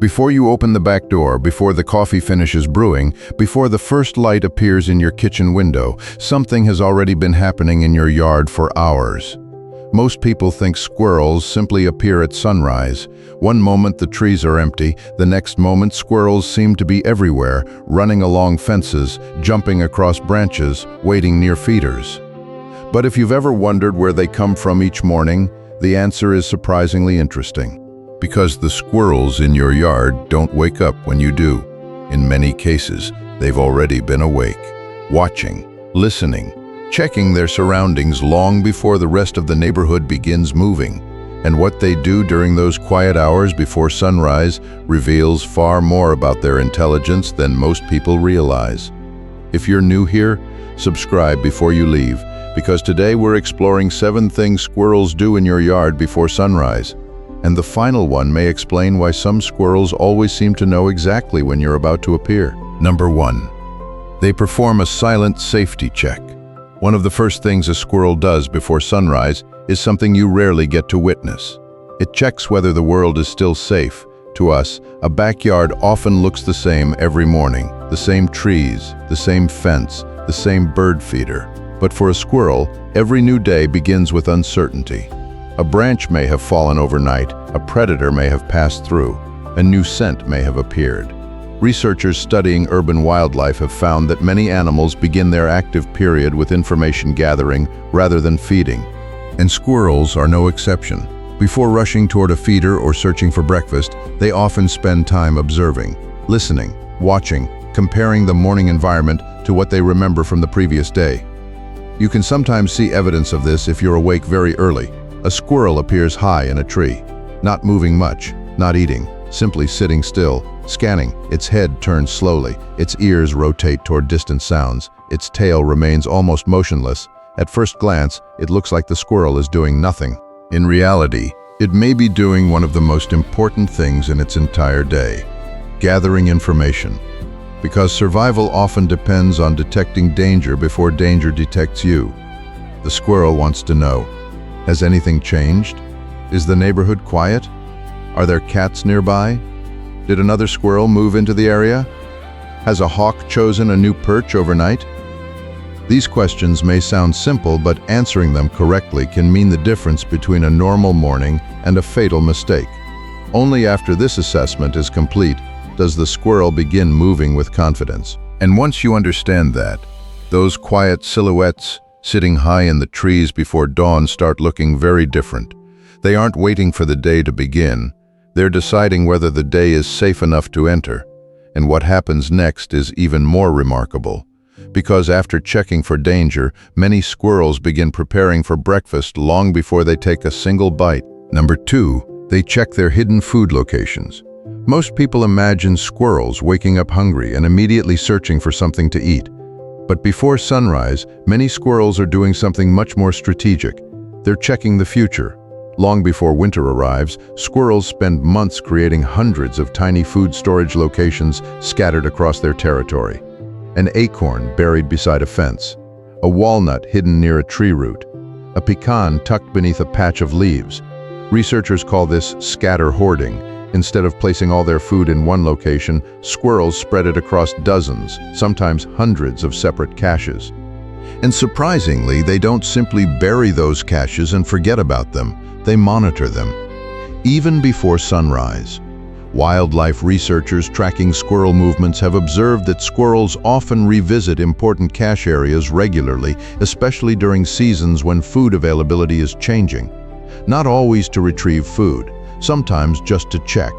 Before you open the back door, before the coffee finishes brewing, before the first light appears in your kitchen window, something has already been happening in your yard for hours. Most people think squirrels simply appear at sunrise. One moment the trees are empty, the next moment squirrels seem to be everywhere, running along fences, jumping across branches, waiting near feeders. But if you've ever wondered where they come from each morning, the answer is surprisingly interesting. Because the squirrels in your yard don't wake up when you do. In many cases, they've already been awake, watching, listening, checking their surroundings long before the rest of the neighborhood begins moving. And what they do during those quiet hours before sunrise reveals far more about their intelligence than most people realize. If you're new here, subscribe before you leave, because today we're exploring 7 things squirrels do in your yard before sunrise. And the final one may explain why some squirrels always seem to know exactly when you're about to appear. Number 1. They perform a silent safety check. One of the first things a squirrel does before sunrise is something you rarely get to witness. It checks whether the world is still safe. To us, a backyard often looks the same every morning. The same trees, the same fence, the same bird feeder. But for a squirrel, every new day begins with uncertainty. A branch may have fallen overnight, a predator may have passed through, a new scent may have appeared. Researchers studying urban wildlife have found that many animals begin their active period with information gathering rather than feeding. And squirrels are no exception. Before rushing toward a feeder or searching for breakfast, they often spend time observing, listening, watching, comparing the morning environment to what they remember from the previous day. You can sometimes see evidence of this if you're awake very early. A squirrel appears high in a tree, not moving much, not eating, simply sitting still, scanning. Its head turns slowly, its ears rotate toward distant sounds, its tail remains almost motionless. At first glance, it looks like the squirrel is doing nothing. In reality, it may be doing one of the most important things in its entire day, gathering information. Because survival often depends on detecting danger before danger detects you. The squirrel wants to know, has anything changed? Is the neighborhood quiet? Are there cats nearby? Did another squirrel move into the area? Has a hawk chosen a new perch overnight? These questions may sound simple, but answering them correctly can mean the difference between a normal morning and a fatal mistake. Only after this assessment is complete does the squirrel begin moving with confidence. And once you understand that, those quiet silhouettes sitting high in the trees before dawn start looking very different. They aren't waiting for the day to begin. They're deciding whether the day is safe enough to enter. And what happens next is even more remarkable. Because after checking for danger, many squirrels begin preparing for breakfast long before they take a single bite. Number 2, they check their hidden food locations. Most people imagine squirrels waking up hungry and immediately searching for something to eat. But before sunrise, many squirrels are doing something much more strategic. They're checking the future. Long before winter arrives, squirrels spend months creating hundreds of tiny food storage locations scattered across their territory. An acorn buried beside a fence, a walnut hidden near a tree root, a pecan tucked beneath a patch of leaves. Researchers call this scatter hoarding. Instead of placing all their food in one location, squirrels spread it across dozens, sometimes hundreds of separate caches. And surprisingly, they don't simply bury those caches and forget about them. They monitor them, even before sunrise. Wildlife researchers tracking squirrel movements have observed that squirrels often revisit important cache areas regularly, especially during seasons when food availability is changing. Not always to retrieve food, sometimes just to check,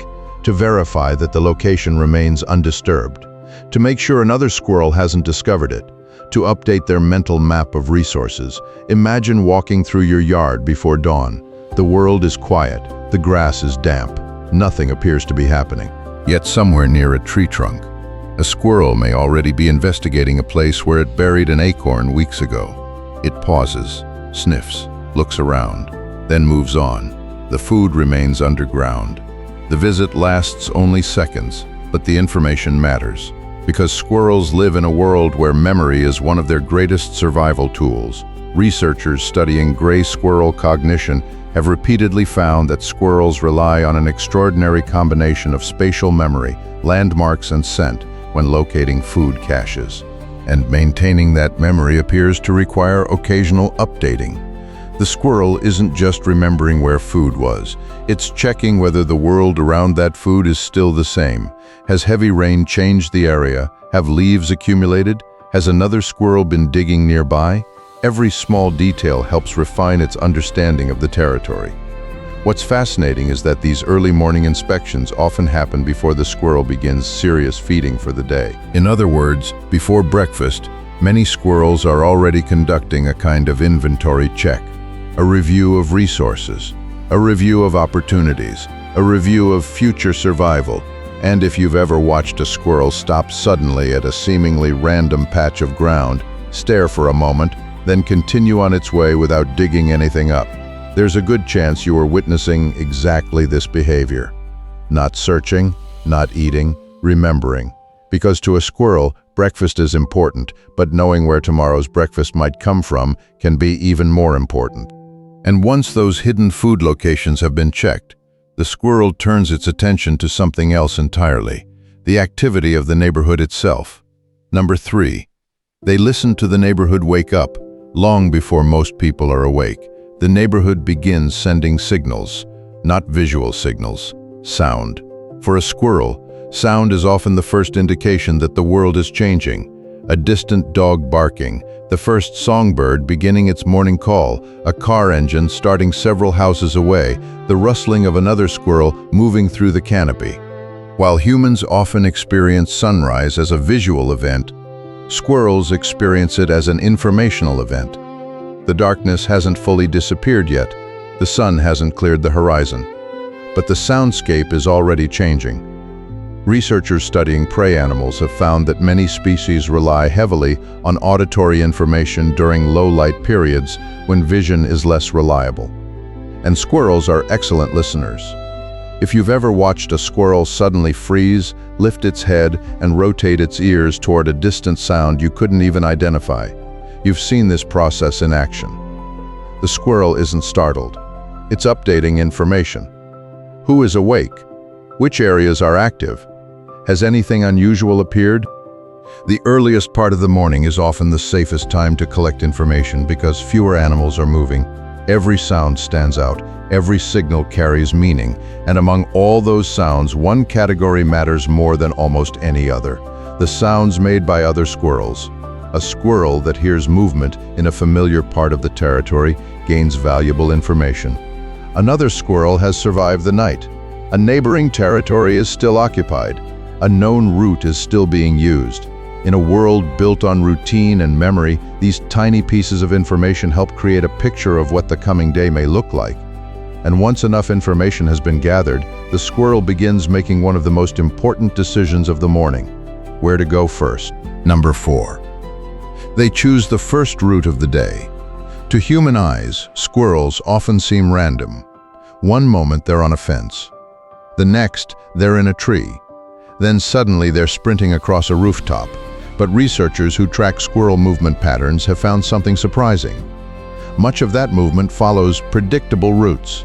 to verify that the location remains undisturbed, to make sure another squirrel hasn't discovered it, to update their mental map of resources. Imagine walking through your yard before dawn. The world is quiet, the grass is damp, nothing appears to be happening. Yet somewhere near a tree trunk, a squirrel may already be investigating a place where it buried an acorn weeks ago. It pauses, sniffs, looks around, then moves on. The food remains underground. The visit lasts only seconds, but the information matters. Because squirrels live in a world where memory is one of their greatest survival tools. Researchers studying gray squirrel cognition have repeatedly found that squirrels rely on an extraordinary combination of spatial memory, landmarks, and scent when locating food caches. And maintaining that memory appears to require occasional updating. The squirrel isn't just remembering where food was, it's checking whether the world around that food is still the same. Has heavy rain changed the area? Have leaves accumulated? Has another squirrel been digging nearby? Every small detail helps refine its understanding of the territory. What's fascinating is that these early morning inspections often happen before the squirrel begins serious feeding for the day. In other words, before breakfast, many squirrels are already conducting a kind of inventory check, a review of resources, a review of opportunities, a review of future survival. And if you've ever watched a squirrel stop suddenly at a seemingly random patch of ground, stare for a moment, then continue on its way without digging anything up, there's a good chance you are witnessing exactly this behavior. Not searching, not eating, remembering. Because to a squirrel, breakfast is important, but knowing where tomorrow's breakfast might come from can be even more important. And once those hidden food locations have been checked, the squirrel turns its attention to something else entirely, the activity of the neighborhood itself. Number 3. They listen to the neighborhood wake up, long before most people are awake. The neighborhood begins sending signals, not visual signals, sound. For a squirrel, sound is often the first indication that the world is changing. A distant dog barking, the first songbird beginning its morning call, a car engine starting several houses away, the rustling of another squirrel moving through the canopy. While humans often experience sunrise as a visual event, squirrels experience it as an informational event. The darkness hasn't fully disappeared yet. The sun hasn't cleared the horizon. But the soundscape is already changing. Researchers studying prey animals have found that many species rely heavily on auditory information during low-light periods when vision is less reliable. And squirrels are excellent listeners. If you've ever watched a squirrel suddenly freeze, lift its head, and rotate its ears toward a distant sound you couldn't even identify, you've seen this process in action. The squirrel isn't startled. It's updating information. Who is awake? Which areas are active? Has anything unusual appeared? The earliest part of the morning is often the safest time to collect information because fewer animals are moving. Every sound stands out, every signal carries meaning, and among all those sounds, one category matters more than almost any other: the sounds made by other squirrels. A squirrel that hears movement in a familiar part of the territory gains valuable information. Another squirrel has survived the night. A neighboring territory is still occupied. A known route is still being used. In a world built on routine and memory, these tiny pieces of information help create a picture of what the coming day may look like. And once enough information has been gathered, the squirrel begins making one of the most important decisions of the morning: where to go first. Number 4. They choose the first route of the day. To human eyes, squirrels often seem random. One moment they're on a fence. The next, they're in a tree. Then suddenly they're sprinting across a rooftop. But researchers who track squirrel movement patterns have found something surprising. Much of that movement follows predictable routes.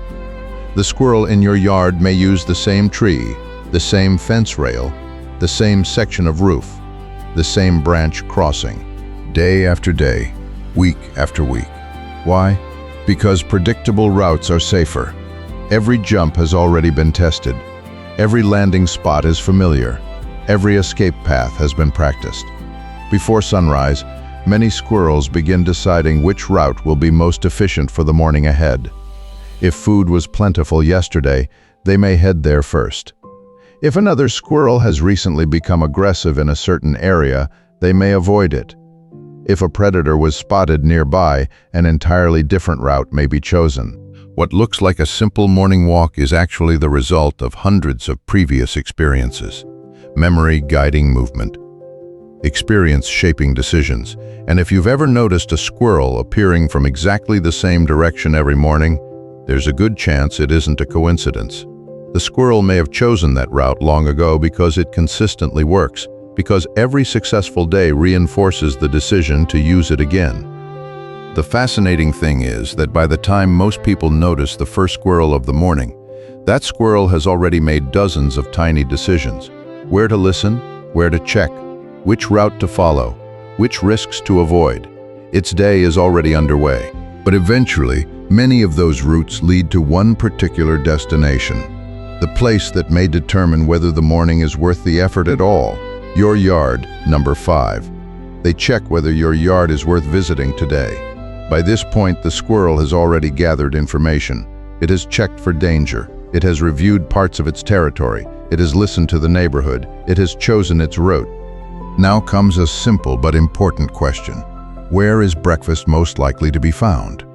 The squirrel in your yard may use the same tree, the same fence rail, the same section of roof, the same branch crossing, day after day, week after week. Why? Because predictable routes are safer. Every jump has already been tested. Every landing spot is familiar. Every escape path has been practiced. Before sunrise, many squirrels begin deciding which route will be most efficient for the morning ahead. If food was plentiful yesterday, they may head there first. If another squirrel has recently become aggressive in a certain area, they may avoid it. If a predator was spotted nearby, an entirely different route may be chosen. What looks like a simple morning walk is actually the result of hundreds of previous experiences. Memory guiding movement. Experience shaping decisions. And if you've ever noticed a squirrel appearing from exactly the same direction every morning, there's a good chance it isn't a coincidence. The squirrel may have chosen that route long ago because it consistently works, because every successful day reinforces the decision to use it again. The fascinating thing is that by the time most people notice the first squirrel of the morning, that squirrel has already made dozens of tiny decisions. Where to listen, where to check, which route to follow, which risks to avoid. Its day is already underway. But eventually, many of those routes lead to one particular destination. The place that may determine whether the morning is worth the effort at all. Your yard, number 5. They check whether your yard is worth visiting today. By this point, the squirrel has already gathered information. It has checked for danger. It has reviewed parts of its territory. It has listened to the neighborhood. It has chosen its route. Now comes a simple but important question. Where is breakfast most likely to be found?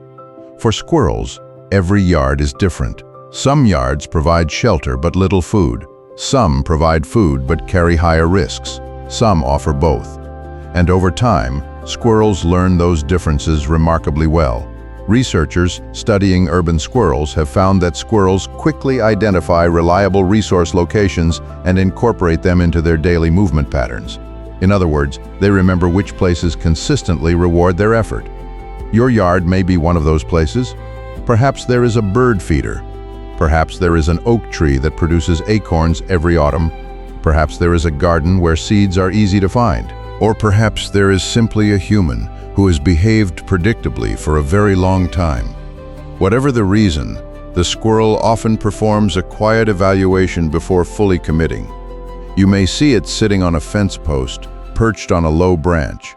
For squirrels, every yard is different. Some yards provide shelter but little food. Some provide food but carry higher risks. Some offer both. And over time, squirrels learn those differences remarkably well. Researchers studying urban squirrels have found that squirrels quickly identify reliable resource locations and incorporate them into their daily movement patterns. In other words, they remember which places consistently reward their effort. Your yard may be one of those places. Perhaps there is a bird feeder. Perhaps there is an oak tree that produces acorns every autumn. Perhaps there is a garden where seeds are easy to find. Or perhaps there is simply a human who has behaved predictably for a very long time. Whatever the reason, the squirrel often performs a quiet evaluation before fully committing. You may see it sitting on a fence post, perched on a low branch,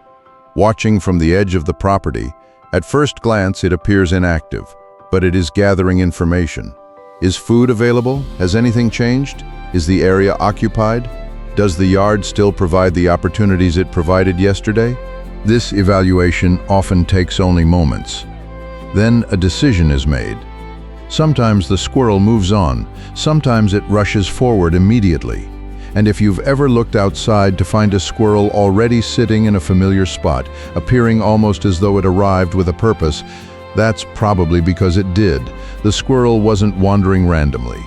watching from the edge of the property. At first glance, it appears inactive, but it is gathering information. Is food available? Has anything changed? Is the area occupied? Does the yard still provide the opportunities it provided yesterday? This evaluation often takes only moments. Then a decision is made. Sometimes the squirrel moves on, sometimes it rushes forward immediately. And if you've ever looked outside to find a squirrel already sitting in a familiar spot, appearing almost as though it arrived with a purpose, that's probably because it did. The squirrel wasn't wandering randomly.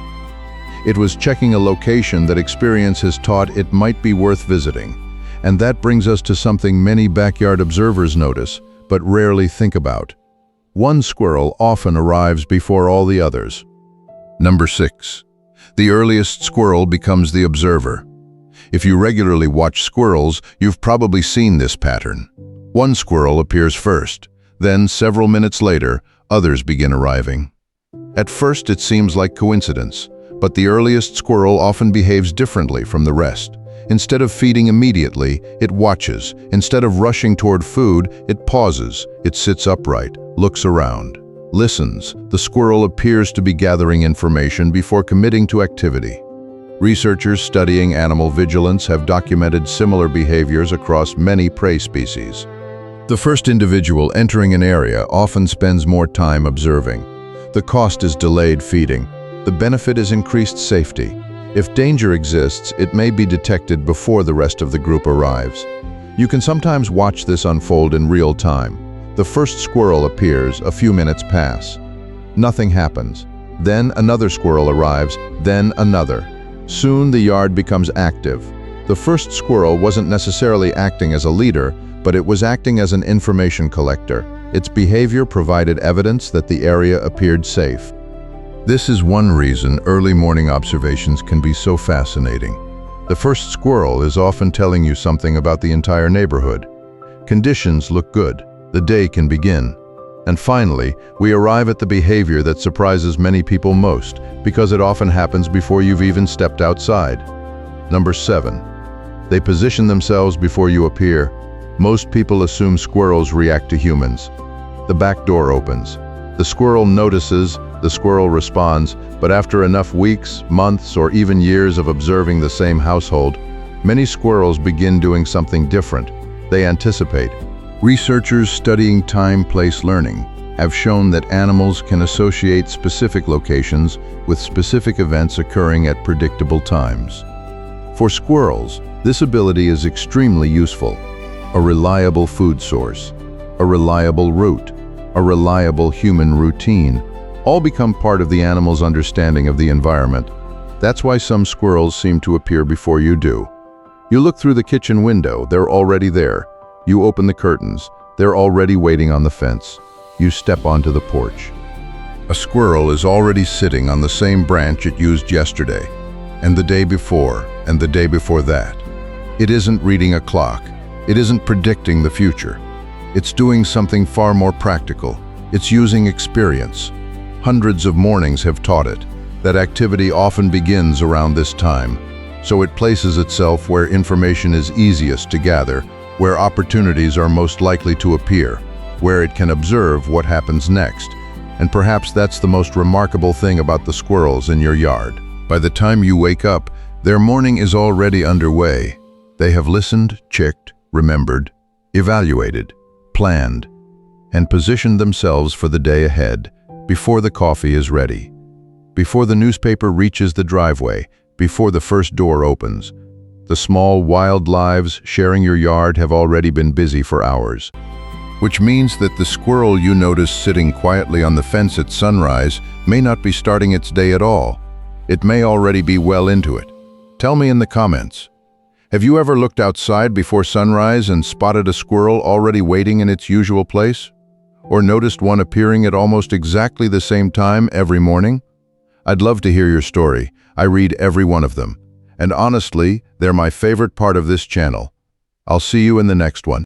It was checking a location that experience has taught it might be worth visiting. And that brings us to something many backyard observers notice, but rarely think about. One squirrel often arrives before all the others. Number 6. The earliest squirrel becomes the observer. If you regularly watch squirrels, you've probably seen this pattern. One squirrel appears first. Then, several minutes later, others begin arriving. At first, it seems like coincidence. But the earliest squirrel often behaves differently from the rest. Instead of feeding immediately, it watches. Instead of rushing toward food, it pauses. It sits upright, looks around, listens. The squirrel appears to be gathering information before committing to activity. Researchers studying animal vigilance have documented similar behaviors across many prey species. The first individual entering an area often spends more time observing. The cost is delayed feeding. The benefit is increased safety. If danger exists, it may be detected before the rest of the group arrives. You can sometimes watch this unfold in real time. The first squirrel appears, a few minutes pass. Nothing happens. Then another squirrel arrives, then another. Soon the yard becomes active. The first squirrel wasn't necessarily acting as a leader, but it was acting as an information collector. Its behavior provided evidence that the area appeared safe. This is one reason early morning observations can be so fascinating. The first squirrel is often telling you something about the entire neighborhood. Conditions look good. The day can begin. And finally, we arrive at the behavior that surprises many people most, because it often happens before you've even stepped outside. Number 7. They position themselves before you appear. Most people assume squirrels react to humans. The back door opens. The squirrel notices, the squirrel responds, but after enough weeks, months, or even years of observing the same household, many squirrels begin doing something different. They anticipate. Researchers studying time-place learning have shown that animals can associate specific locations with specific events occurring at predictable times. For squirrels, this ability is extremely useful. A reliable food source, a reliable route, a reliable human routine, all become part of the animal's understanding of the environment. That's why some squirrels seem to appear before you do. You look through the kitchen window, they're already there. You open the curtains, They're already waiting on the fence. You step onto the porch. A squirrel is already sitting on the same branch it used yesterday, and the day before, and the day before that. It isn't reading a clock. It isn't predicting the future. It's doing something far more practical. It's using experience. Hundreds of mornings have taught it that activity often begins around this time, so it places itself where information is easiest to gather, where opportunities are most likely to appear, where it can observe what happens next. And perhaps that's the most remarkable thing about the squirrels in your yard. By the time you wake up, their morning is already underway. They have listened, checked, remembered, evaluated, planned, and positioned themselves for the day ahead, before the coffee is ready, before the newspaper reaches the driveway, before the first door opens. The small, wild lives sharing your yard have already been busy for hours. Which means that the squirrel you notice sitting quietly on the fence at sunrise may not be starting its day at all. It may already be well into it. Tell me in the comments. Have you ever looked outside before sunrise and spotted a squirrel already waiting in its usual place? Or noticed one appearing at almost exactly the same time every morning? I'd love to hear your story. I read every one of them. And honestly, they're my favorite part of this channel. I'll see you in the next one.